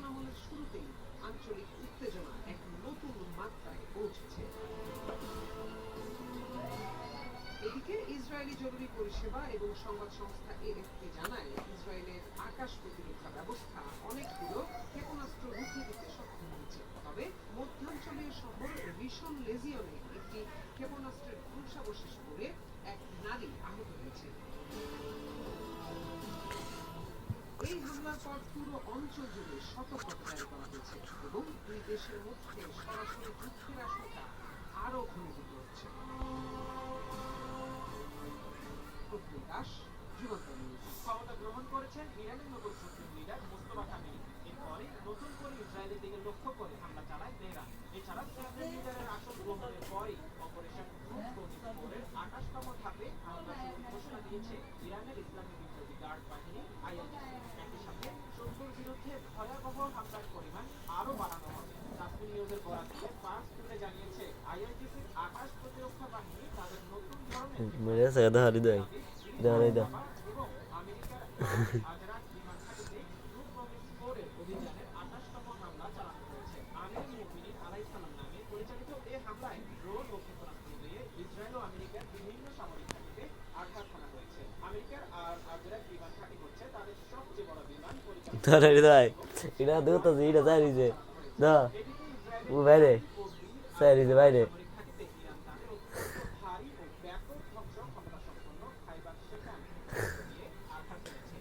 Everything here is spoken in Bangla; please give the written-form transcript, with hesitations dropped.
আমলের শুরুতেই আঞ্চলিক উত্তেজনা এক নতুন মাত্রায় পৌঁছেছে। এদিকে ইসরায়েলি জরুরি পরিষেবা এবং সংবাদ সংস্থা এএফপি জানায়, ইসরায়েলের আকাশ প্রতিরক্ষা ব্যবস্থা অনেকগুলো ক্ষেপণাস্ত্র রুখে দিতে সক্ষম হয়েছে। তবে মধ্যাঞ্চলীয় শহর রিশন লেজিয়নে একটি ক্ষেপণাস্ত্রের ধ্বংসাবশেষ পড়ে এক নারী আহত হয়েছে। এই হামলার পর পুরো অঞ্চল জুড়ে সতর্কতা জারি করা হয়েছে এবং দুই দেশের মধ্যে সরাসরি যুদ্ধের আশঙ্কা আরো ঘনীভূত হচ্ছে। ক্ষমতা গ্রহণ করেছেন ইরানের নতুন সুপ্রিম লিডার মুস্তফা কামেলি। এরপরে নতুন করে ইসরায়েলের দিকে লক্ষ্য করে হামলা চালায় তেহরান। এছাড়া সুপ্রিম লিডারের আসন গ্রহণের পরই অপারেশন গ্রুপ আকাশতম ধাপে হামলা শুরুর ঘোষণা দিয়েছে ইরানের ইসলামী বিপ্লবী গার্ড বাহিনী আইআরজিসি। একই সাথে শত্রুর বিরুদ্ধে ভয়াবহ হামলার পরিমাণ আরো বাড়ানো হবে। কাশ্মীর নিউজের বরাত দিয়ে ফার্স্ট টুডে জানিয়েছে, আইআরজিসির আকাশ প্রতিরক্ষা বাহিনী তাদের নতুন ধরনের এবং আমেরিকার আজরাক বিমান ঘাঁটিতে গ্রুপ প্রমিস 4 এর অভিযানের 28তম হামলা চালানো হয়েছে। আমিরুল মুমিনিন আলাইহিস সালাম নামে পরিচালিত এই হামলায় ড্রোন ও ক্ষেপণাস্ত্র দিয়ে ইসরায়েল ও আমেরিকার বিভিন্ন সামরিক ঘাঁটিতে আঘাত হানা হয়েছে। আমেরিকার আজরাক বিমান ঘাঁটি হচ্ছে তাদের সবচেয়ে বড় বিমান বাইরে ভারী ও ব্যাপক ধ্বংস ক্ষমতা সম্পন্ন খাইবার শেখান দিয়ে আঘাত করেছে।